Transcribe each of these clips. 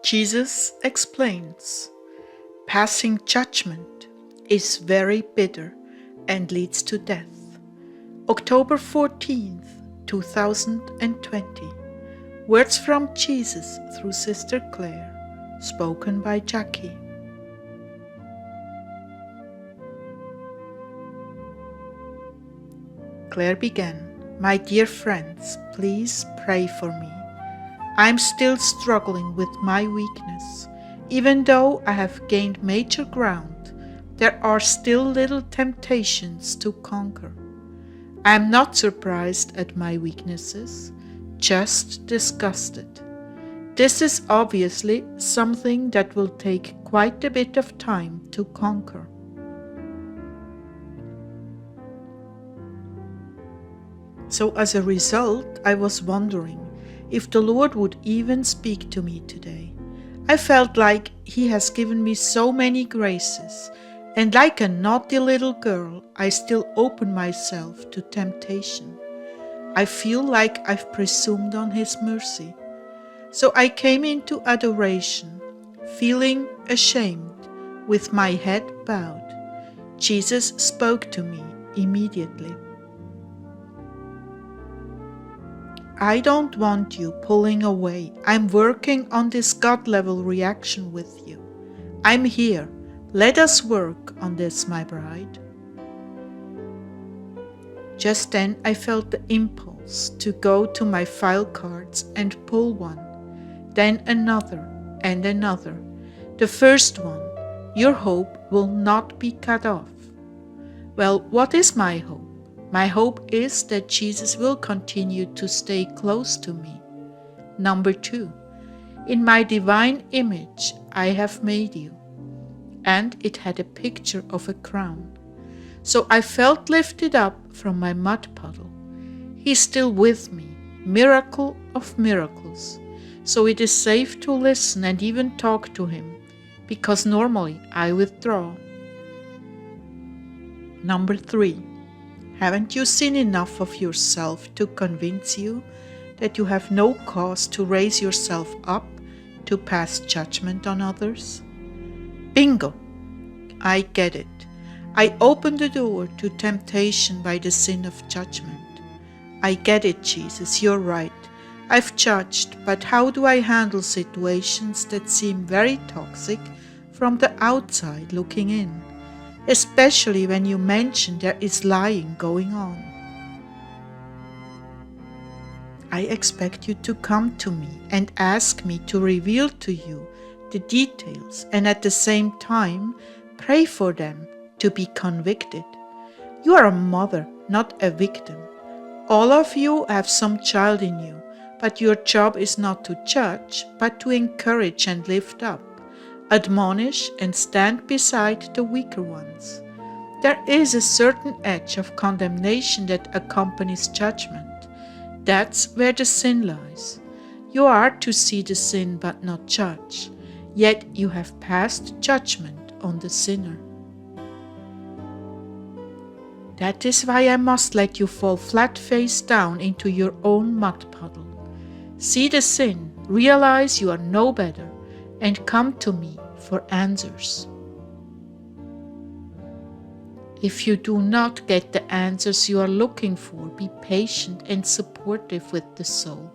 Jesus explains, passing judgment is very bitter and leads to death. October 14th, 2020. Words from Jesus through Sister Clare, spoken by Jackie. Clare began, "My dear friends, please pray for me. I'm still struggling with my weakness. Even though I have gained major ground, there are still little temptations to conquer. I am not surprised at my weaknesses, just disgusted. This is obviously something that will take quite a bit of time to conquer. So as a result, I was wondering if the Lord would even speak to me today. I felt like He has given me so many graces, and like a naughty little girl, I still open myself to temptation. I feel like I've presumed on His mercy. So I came into adoration, feeling ashamed, with my head bowed. Jesus spoke to me immediately. I don't want you pulling away. I'm working on this God-level reaction with you. I'm here. Let us work on this, my bride." Just then I felt the impulse to go to my file cards and pull one, then another and another. The first one, "Your hope will not be cut off." Well, what is my hope? My hope is that Jesus will continue to stay close to me. Number 2, "In my divine image I have made you." And it had a picture of a crown. So I felt lifted up from my mud puddle. He's still with me, miracle of miracles. So it is safe to listen and even talk to Him, because normally I withdraw. Number 3, haven't you seen enough of yourself to convince you that you have no cause to raise yourself up to pass judgment on others? Bingo! I get it. I open the door to temptation by the sin of judgment. I get it, Jesus, you're right. I've judged, but how do I handle situations that seem very toxic from the outside looking in? Especially when you mention there is lying going on. I expect you to come to me and ask me to reveal to you the details, and at the same time pray for them to be convicted. You are a mother, not a victim. All of you have some child in you, but your job is not to judge, but to encourage and lift up, admonish and stand beside the weaker ones. There is a certain edge of condemnation that accompanies judgment. That's where the sin lies. You are to see the sin but not judge, yet you have passed judgment on the sinner. That is why I must let you fall flat face down into your own mud puddle. See the sin, realize you are no better, and come to me for answers. If you do not get the answers you are looking for, be patient and supportive with the soul.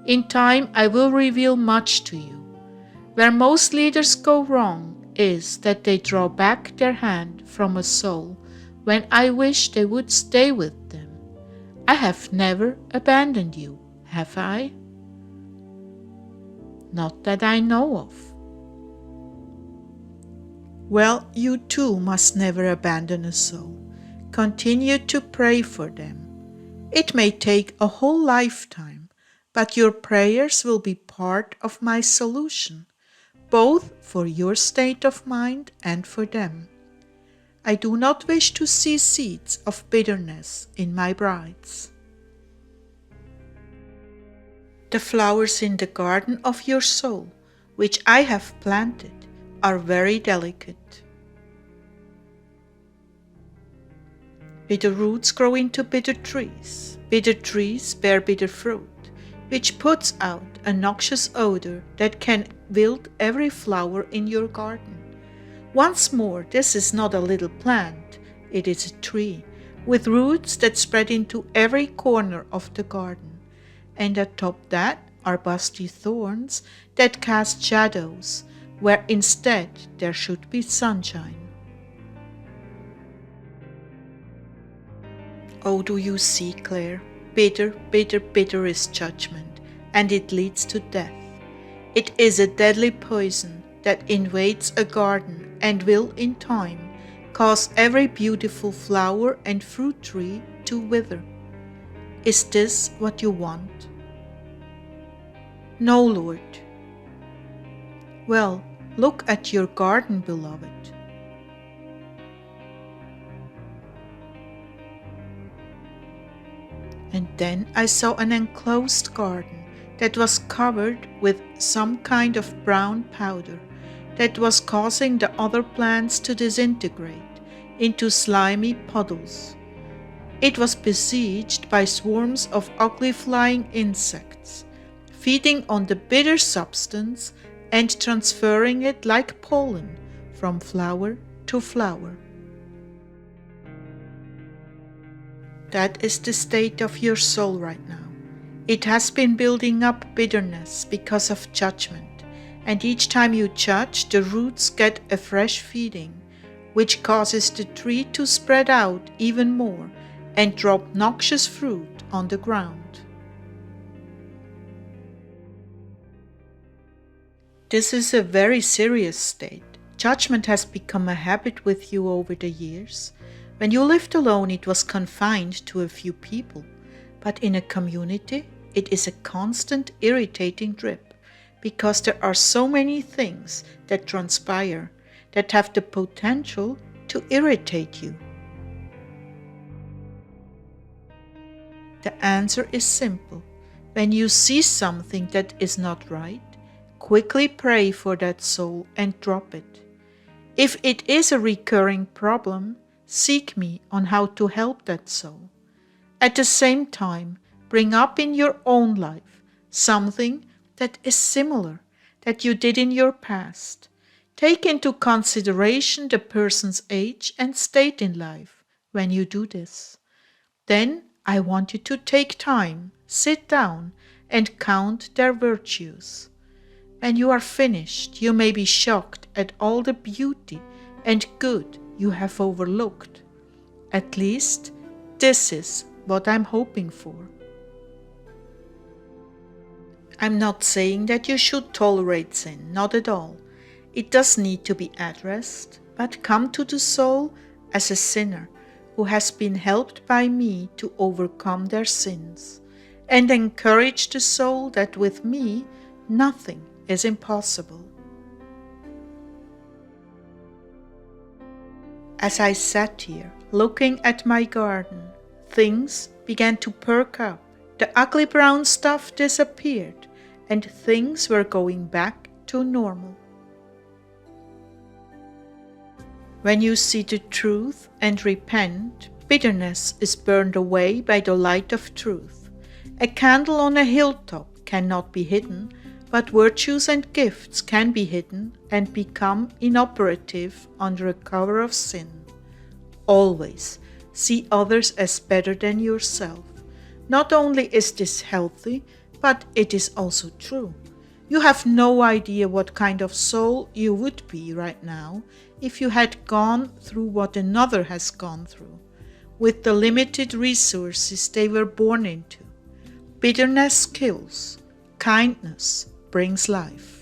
In time, I will reveal much to you. Where most leaders go wrong is that they draw back their hand from a soul when I wish they would stay with them. I have never abandoned you, have I? Not that I know of. Well, you too must never abandon a soul. Continue to pray for them. It may take a whole lifetime, but your prayers will be part of my solution, both for your state of mind and for them. I do not wish to see seeds of bitterness in my brides. The flowers in the garden of your soul, which I have planted, are very delicate. Bitter roots grow into bitter trees. Bitter trees bear bitter fruit. which puts out a noxious odor that can wilt every flower in your garden. Once more, this is not a little plant, it is a tree, with roots that spread into every corner of the garden, and atop that are busty thorns that cast shadows, where instead there should be sunshine. Oh, do you see, Clare? Bitter, bitter, bitter is judgment, and it leads to death. It is a deadly poison that invades a garden and will, in time, cause every beautiful flower and fruit tree to wither. Is this what you want? No, Lord. Well, look at your garden, beloved. And then I saw an enclosed garden that was covered with some kind of brown powder that was causing the other plants to disintegrate into slimy puddles. It was besieged by swarms of ugly flying insects, feeding on the bitter substance and transferring it like pollen from flower to flower. That is the state of your soul right now. It has been building up bitterness because of judgment, and each time you judge, the roots get a fresh feeding, which causes the tree to spread out even more and drop noxious fruit on the ground. This is a very serious state. Judgment has become a habit with you over the years. When you lived alone, it was confined to a few people, but in a community, it is a constant irritating drip, because there are so many things that transpire that have the potential to irritate you. The answer is simple. When you see something that is not right, quickly pray for that soul and drop it. If it is a recurring problem, seek me on how to help that soul. At the same time, bring up in your own life something that is similar that you did in your past. Take into consideration the person's age and state in life when you do this. Then I want you to take time, sit down, and count their virtues. When you are finished, you may be shocked at all the beauty and good you have overlooked. At least, this is what I'm hoping for. I'm not saying that you should tolerate sin, not at all. It does need to be addressed, but come to the soul as a sinner who has been helped by me to overcome their sins, and encourage the soul that with me nothing is impossible. As I sat here, looking at my garden, things began to perk up. The ugly brown stuff disappeared, and things were going back to normal. When you see the truth and repent, bitterness is burned away by the light of truth. A candle on a hilltop cannot be hidden, but virtues and gifts can be hidden and become inoperative under a cover of sin. Always see others as better than yourself. Not only is this healthy, but it is also true. You have no idea what kind of soul you would be right now if you had gone through what another has gone through, with the limited resources they were born into. Bitterness kills. Kindness brings life.